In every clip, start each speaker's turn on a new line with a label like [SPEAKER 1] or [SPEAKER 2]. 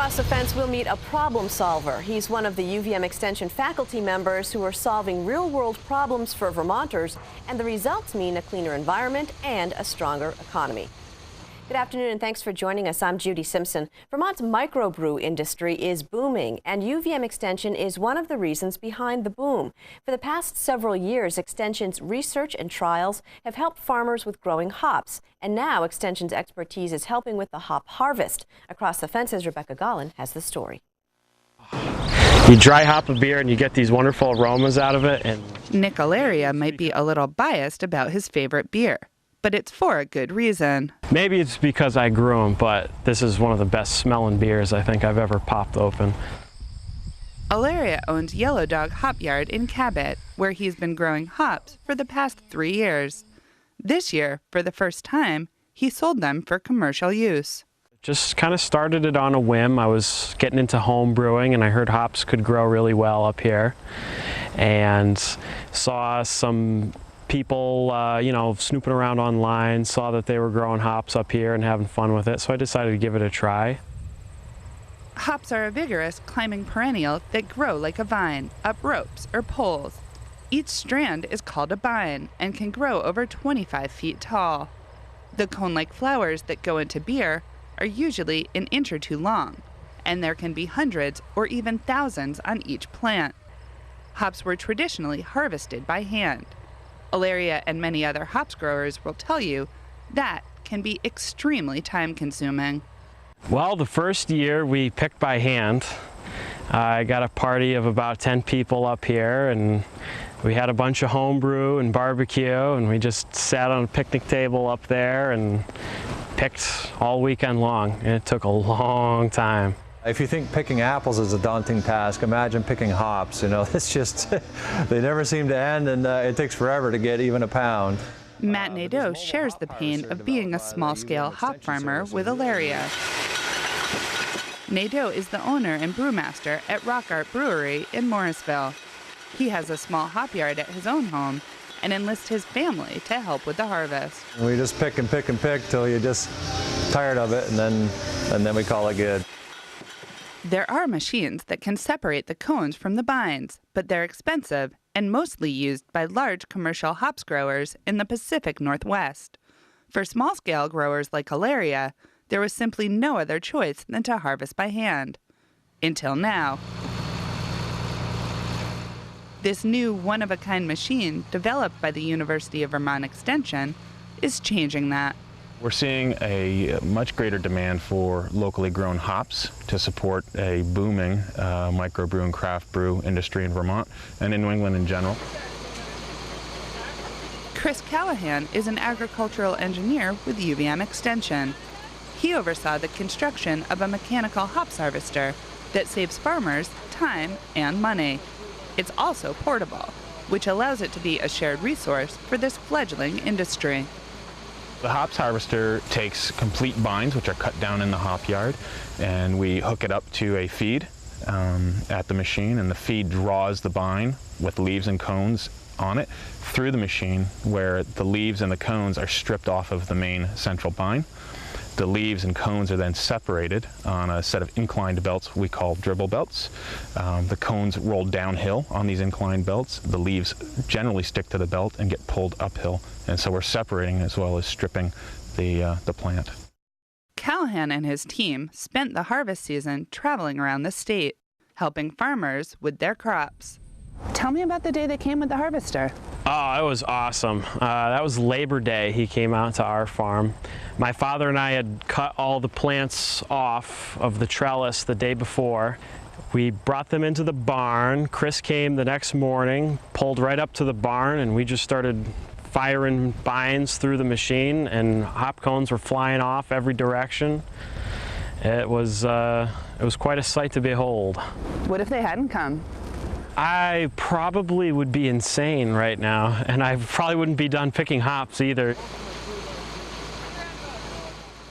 [SPEAKER 1] across the fence, we'll meet a problem solver. He's one of the UVM Extension faculty members who are solving real-world problems for Vermonters, and the results mean a cleaner environment and a stronger economy. Good afternoon, and thanks for joining us. I'm Judy Simpson. Vermont's microbrew industry is booming, and UVM Extension is one of the reasons behind the boom. For the past several years, Extension's research and trials have helped farmers with growing hops, and now Extension's expertise is helping with the hop harvest. Across the Fence's Rebecca Gollin has the story.
[SPEAKER 2] You dry hop a beer and you get these wonderful aromas out of it. And
[SPEAKER 3] Nick Alaria might be a little biased about his favorite beer, but it's for a good reason.
[SPEAKER 2] Maybe it's because I grew them, but this is one of the best smelling beers I think I've ever popped open.
[SPEAKER 3] Alaria owns Yellow Dog Hopyard in Cabot, where he's been growing hops for the past 3 years. This year, for the first time, he sold them for commercial use.
[SPEAKER 2] Just kind of started it on a whim. I was getting into home brewing and I heard hops could grow really well up here, and saw some people, snooping around online, saw that they were growing hops up here and having fun with it, so I decided to give it a try.
[SPEAKER 3] Hops are a vigorous climbing perennial that grow like a vine, up ropes or poles. Each strand is called a bine and can grow over 25 feet tall. The cone-like flowers that go into beer are usually an inch or two long, and there can be hundreds or even thousands on each plant. Hops were traditionally harvested by hand. Alaria and many other hops growers will tell you that can be extremely time-consuming.
[SPEAKER 2] Well, the first year we picked by hand. I got a party of about 10 people up here, and we had a bunch of homebrew and barbecue, and we just sat on a picnic table up there and picked all weekend long, and it took a long time.
[SPEAKER 4] If you think picking apples is a daunting task, imagine picking hops. It's just, they never seem to end, and it takes forever to get even a pound.
[SPEAKER 3] Matt Nadeau shares the pain of being a small-scale hop farmer with Alaria. Nadeau is the owner and brewmaster at Rock Art Brewery in Morrisville. He has a small hop yard at his own home and enlists his family to help with the harvest.
[SPEAKER 4] We just pick and pick and pick till you're just tired of it, and then we call it good.
[SPEAKER 3] There are machines that can separate the cones from the bines, but they're expensive and mostly used by large commercial hops growers in the Pacific Northwest. For small-scale growers like Alaria, there was simply no other choice than to harvest by hand. Until now. This new one-of-a-kind machine, developed by the University of Vermont Extension, is changing that.
[SPEAKER 5] We're seeing a much greater demand for locally grown hops to support a booming microbrew and craft brew industry in Vermont and in New England in general.
[SPEAKER 3] Chris Callahan is an agricultural engineer with UVM Extension. He oversaw the construction of a mechanical hops harvester that saves farmers time and money. It's also portable, which allows it to be a shared resource for this fledgling industry.
[SPEAKER 5] The hops harvester takes complete bines, which are cut down in the hop yard, and we hook it up to a feed at the machine, and the feed draws the bine with leaves and cones on it through the machine, where the leaves and the cones are stripped off of the main central bine. The leaves and cones are then separated on a set of inclined belts we call dribble belts. The cones roll downhill on these inclined belts. The leaves generally stick to the belt and get pulled uphill, and so we're separating as well as stripping the plant.
[SPEAKER 3] Callahan and his team spent the harvest season traveling around the state, helping farmers with their crops. Tell me about the day that came with the harvester.
[SPEAKER 2] Oh, it was awesome. That was Labor Day. He came out to our farm. My father and I had cut all the plants off of the trellis the day before. We brought them into the barn. Chris came the next morning, pulled right up to the barn, and we just started firing bines through the machine, and hop cones were flying off every direction. It was quite a sight to behold.
[SPEAKER 3] What if they hadn't come?
[SPEAKER 2] I probably would be insane right now, and I probably wouldn't be done picking hops either.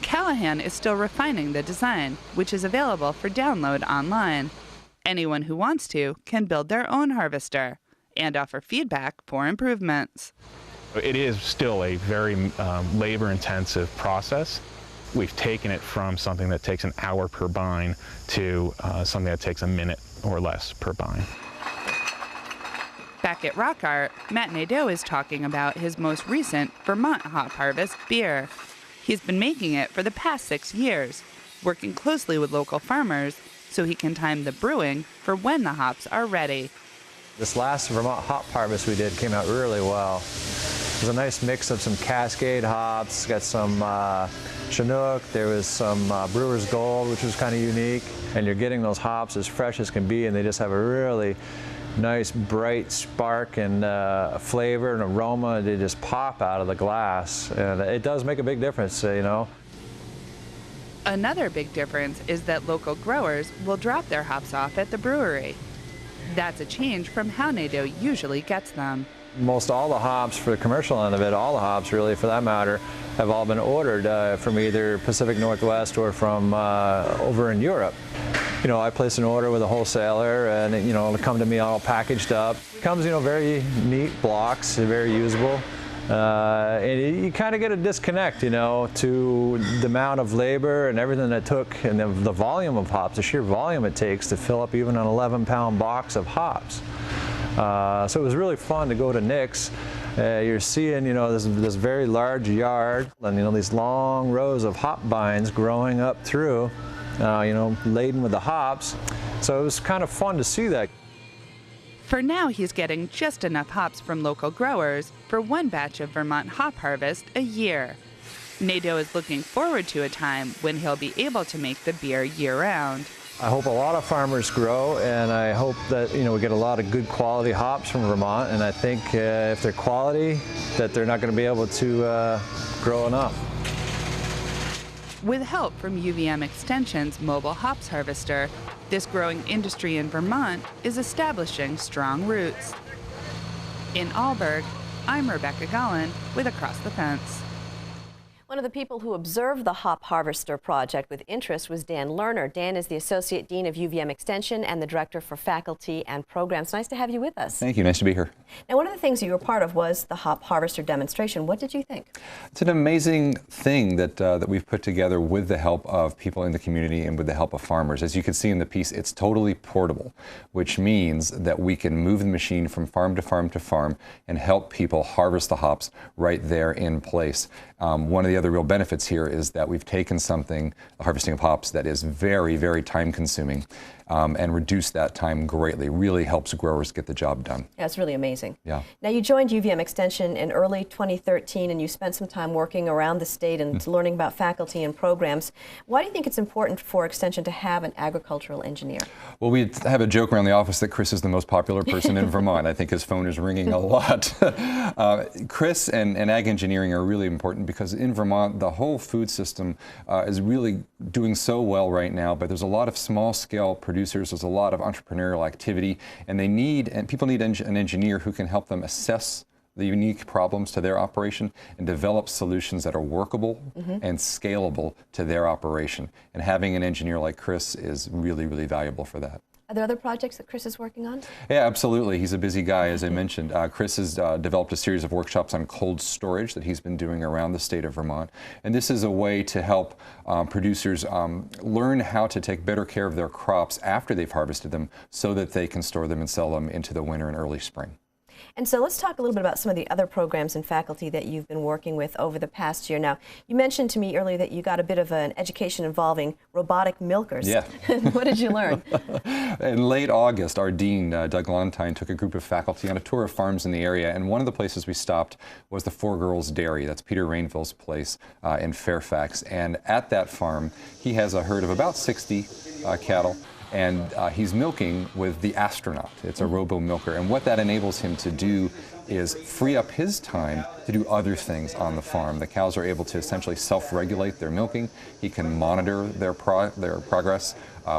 [SPEAKER 3] Callahan is still refining the design, which is available for download online. Anyone who wants to can build their own harvester and offer feedback for improvements.
[SPEAKER 5] It is still a very labor-intensive process. we've taken it from something that takes an hour per bine to something that takes a minute or less per bine.
[SPEAKER 3] Back at Rock Art, Matt Nadeau is talking about his most recent Vermont Hop Harvest beer. He's been making it for the past 6 years, working closely with local farmers so he can time the brewing for when the hops are ready.
[SPEAKER 4] This last Vermont hop harvest we did came out really well. It was a nice mix of some Cascade hops, got some Chinook, there was some Brewer's Gold, which was kind of unique. And you're getting those hops as fresh as can be, and they just have a really nice bright spark and flavor and aroma. They just pop out of the glass, and it does make a big difference, you know.
[SPEAKER 3] Another big difference is that local growers will drop their hops off at the brewery. That's a change from how Nadeau usually gets them.
[SPEAKER 4] Most all the hops for the commercial end of it, all the hops really for that matter, have all been ordered from either Pacific Northwest or from over in Europe. You know, I place an order with a wholesaler, and it'll come to me all packaged up. It comes, very neat blocks, very usable. And you kind of get a disconnect, to the amount of labor and everything that took, and the volume of hops, the sheer volume it takes to fill up even an 11-pound box of hops. So it was really fun to go to Nick's. You're seeing, this very large yard, and these long rows of hop vines growing up through, laden with the hops. So it was kind of fun to see that.
[SPEAKER 3] For now, he's getting just enough hops from local growers for one batch of Vermont Hop Harvest a year. Nadeau is looking forward to a time when he'll be able to make the beer year-round.
[SPEAKER 4] I hope a lot of farmers grow, and I hope that we get a lot of good quality hops from Vermont. And I think if they're quality, that they're not going to be able to grow enough.
[SPEAKER 3] With help from UVM Extension's mobile hops harvester, this growing industry in Vermont is establishing strong roots. In Alburgh, I'm Rebecca Gollin with Across the Fence.
[SPEAKER 1] One of the people who observed the Hop Harvester project with interest was Dan Lerner. Dan is the Associate Dean of UVM Extension and the Director for Faculty and Programs. Nice to have you with us.
[SPEAKER 6] Thank you. Nice to be here.
[SPEAKER 1] Now, one of the things you were part of was the Hop Harvester demonstration. What did you think?
[SPEAKER 6] It's an amazing thing that we've put together with the help of people in the community and with the help of farmers. As you can see in the piece, it's totally portable, which means that we can move the machine from farm to farm to farm and help people harvest the hops right there in place. One of the other real benefits here is that we've taken something, harvesting of hops, that is very, very time consuming and reduced that time greatly. Really helps growers get the job done.
[SPEAKER 1] Yeah, it's really amazing.
[SPEAKER 6] Yeah.
[SPEAKER 1] Now, you joined UVM Extension in early 2013, and you spent some time working around the state and learning about faculty and programs. Why do you think it's important for Extension to have an agricultural engineer?
[SPEAKER 6] Well, we have a joke around the office that Chris is the most popular person in Vermont. I think his phone is ringing a lot. Chris and ag engineering are really important because in Vermont, the whole food system is really doing so well right now, but there's a lot of small-scale producers, there's a lot of entrepreneurial activity, and people need an engineer who can help them assess the unique problems to their operation and develop solutions that are workable and scalable to their operation. And having an engineer like Chris is really, really valuable for that.
[SPEAKER 1] Are there other projects that Chris is working on?
[SPEAKER 6] Yeah, absolutely. He's a busy guy, as I mentioned. Chris has developed a series of workshops on cold storage that he's been doing around the state of Vermont. And this is a way to help producers learn how to take better care of their crops after they've harvested them so that they can store them and sell them into the winter and early spring.
[SPEAKER 1] And so let's talk a little bit about some of the other programs and faculty that you've been working with over the past year. Now, you mentioned to me earlier that you got a bit of an education involving robotic milkers.
[SPEAKER 6] Yeah.
[SPEAKER 1] What did you learn?
[SPEAKER 6] In late August, our dean, Doug Lontine, took a group of faculty on a tour of farms in the area, and one of the places we stopped was the Four Girls Dairy. That's Peter Rainville's place in Fairfax. And at that farm, he has a herd of about 60 cattle. And he's milking with the Astronaut. It's a robo-milker. And what that enables him to do is free up his time to do other things on the farm. The cows are able to essentially self-regulate their milking. He can monitor their progress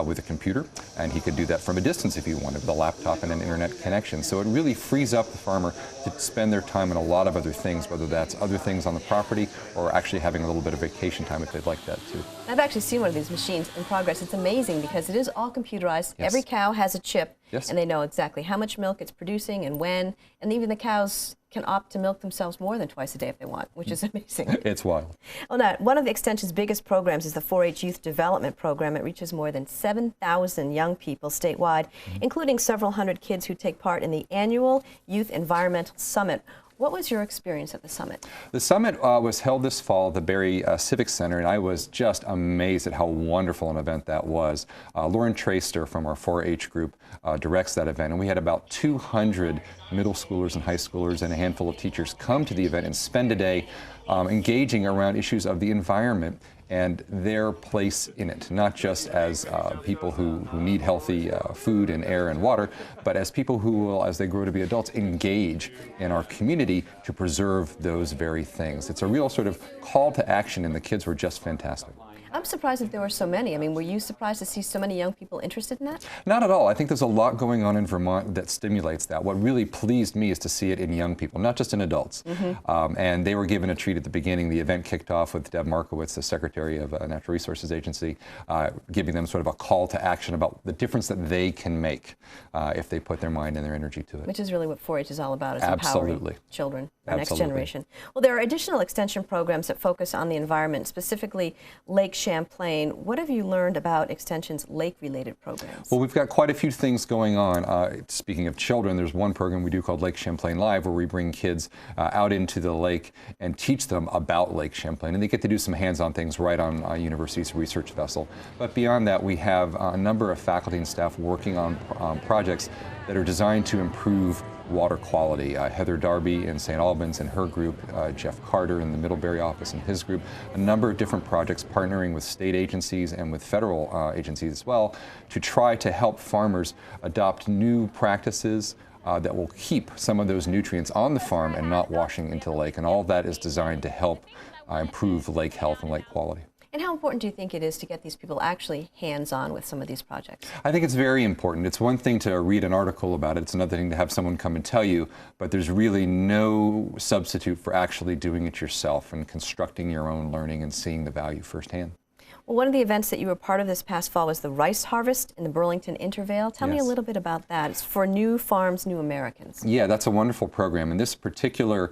[SPEAKER 6] with a computer, and he could do that from a distance if he wanted, with a laptop and an internet connection. So it really frees up the farmer to spend their time on a lot of other things, whether that's other things on the property or actually having a little bit of vacation time if they'd like that too.
[SPEAKER 1] I've actually seen one of these machines in progress. It's amazing because it is all computerized.
[SPEAKER 6] Yes.
[SPEAKER 1] Every cow has a chip,
[SPEAKER 6] Yes.
[SPEAKER 1] And they know exactly how much milk it's producing and when, and even the cows can opt to milk themselves more than twice a day if they want, which is amazing.
[SPEAKER 6] It's wild.
[SPEAKER 1] Well, now, one of the Extension's biggest programs is the 4-H Youth Development Program. It reaches more than 7,000 young people statewide, including several hundred kids who take part in the annual Youth Environmental Summit. What was your experience at the summit?
[SPEAKER 6] The summit was held this fall at the Barry Civic Center, and I was just amazed at how wonderful an event that was. Lauren Traster from our 4-H group directs that event, and we had about 200 middle schoolers and high schoolers and a handful of teachers come to the event and spend a day engaging around issues of the environment and their place in it, not just as people who need healthy food and air and water, but as people who will, as they grow to be adults, engage in our community to preserve those very things. It's a real sort of call to action, and the kids were just fantastic.
[SPEAKER 1] I'm surprised that there were so many. I mean, were you surprised to see so many young people interested in that?
[SPEAKER 6] Not at all. I think there's a lot going on in Vermont that stimulates that. What really pleased me is to see it in young people, not just in adults. And they were given a treat at the beginning. The event kicked off with Deb Markowitz, the Secretary of Natural Resources Agency, giving them sort of a call to action about the difference that they can make if they put their mind and their energy to it.
[SPEAKER 1] Which is really what 4-H is all about, is
[SPEAKER 6] Absolutely.
[SPEAKER 1] empowering children, the next
[SPEAKER 6] Absolutely.
[SPEAKER 1] generation. Well, there are additional extension programs that focus on the environment, specifically Lake Champlain. What have you learned about Extension's lake-related programs?
[SPEAKER 6] Well, we've got quite a few things going on. Speaking of children, there's one program we do called Lake Champlain Live, where we bring kids out into the lake and teach them about Lake Champlain. And they get to do some hands-on things right on University's research vessel. But beyond that, we have a number of faculty and staff working on projects that are designed to improve water quality. Heather Darby in St. Albans and her group, Jeff Carter in the Middlebury office and his group, a number of different projects partnering with state agencies and with federal agencies as well to try to help farmers adopt new practices that will keep some of those nutrients on the farm and not washing into the lake. And all of that is designed to help improve lake health and lake quality.
[SPEAKER 1] And how important do you think it is to get these people actually hands-on with some of these projects?
[SPEAKER 6] I think it's very important. It's one thing to read an article about it. It's another thing to have someone come and tell you, but there's really no substitute for actually doing it yourself and constructing your own learning and seeing the value firsthand.
[SPEAKER 1] Well, one of the events that you were part of this past fall was the rice harvest in the Burlington Intervale. Tell me a little bit about that. It's for New Farms, New Americans.
[SPEAKER 6] Yeah, that's a wonderful program. And this particular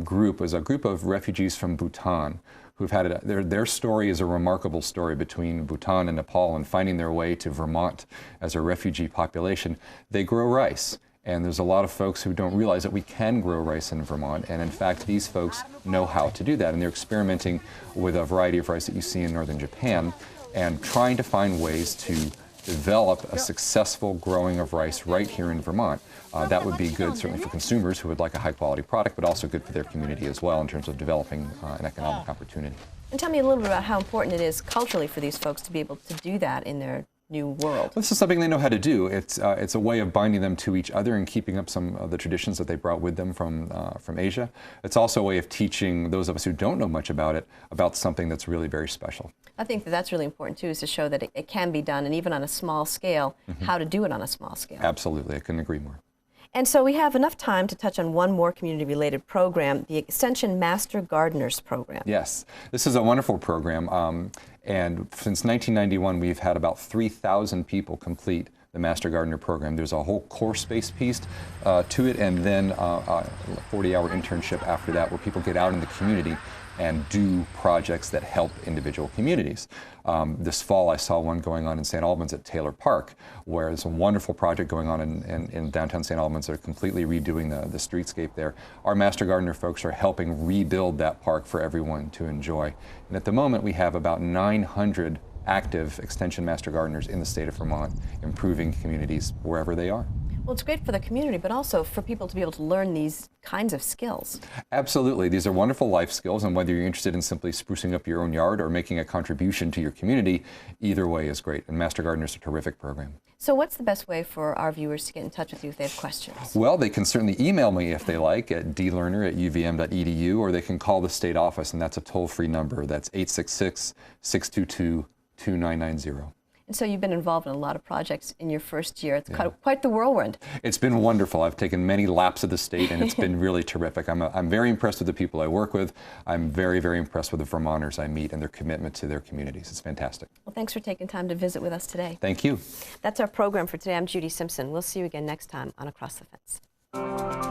[SPEAKER 6] group was a group of refugees from Bhutan who've had their story is a remarkable story between Bhutan and Nepal and finding their way to Vermont as a refugee population. They grow rice. And there's a lot of folks who don't realize that we can grow rice in Vermont. And in fact, these folks know how to do that. And they're experimenting with a variety of rice that you see in northern Japan and trying to find ways to develop a successful growing of rice right here in Vermont. That would be good certainly for consumers who would like a high quality product, but also good for their community as well in terms of developing an economic opportunity.
[SPEAKER 1] And tell me a little bit about how important it is culturally for these folks to be able to do that in their new world.
[SPEAKER 6] This is something they know how to do. It's a way of binding them to each other and keeping up some of the traditions that they brought with them from Asia. It's also a way of teaching those of us who don't know much about it about something that's really very special.
[SPEAKER 1] I think that that's really important too, is to show that it can be done, and even on a small scale, how to do it on a small scale.
[SPEAKER 6] Absolutely, I couldn't agree more.
[SPEAKER 1] And so we have enough time to touch on one more community-related program, the Extension Master Gardeners Program.
[SPEAKER 6] Yes, this is a wonderful program. And since 1991, we've had about 3,000 people complete the Master Gardener program. There's a whole course-based piece to it, and then a 40-hour internship after that where people get out in the community and do projects that help individual communities. This fall I saw one going on in St. Albans at Taylor Park, where there's a wonderful project going on in downtown St. Albans. They're completely redoing the streetscape there. Our Master Gardener folks are helping rebuild that park for everyone to enjoy. And at the moment we have about 900 active Extension Master Gardeners in the state of Vermont, improving communities wherever they are.
[SPEAKER 1] Well, it's great for the community, but also for people to be able to learn these kinds of skills.
[SPEAKER 6] Absolutely. These are wonderful life skills, and whether you're interested in simply sprucing up your own yard or making a contribution to your community, either way is great. And Master Gardener is a terrific program.
[SPEAKER 1] So what's the best way for our viewers to get in touch with you if they have questions?
[SPEAKER 6] Well, they can certainly email me if they like at dlerner@uvm.edu, or they can call the state office, and that's a toll-free number. That's 866-622-2990.
[SPEAKER 1] And so you've been involved in a lot of projects in your first year. It's quite the whirlwind.
[SPEAKER 6] It's been wonderful. I've taken many laps of the state, and it's been really terrific. I'm very impressed with the people I work with. I'm very, very impressed with the Vermonters I meet and their commitment to their communities. It's fantastic.
[SPEAKER 1] Well, thanks for taking time to visit with us today.
[SPEAKER 6] Thank you.
[SPEAKER 1] That's our program for today. I'm Judy Simpson. We'll see you again next time on Across the Fence.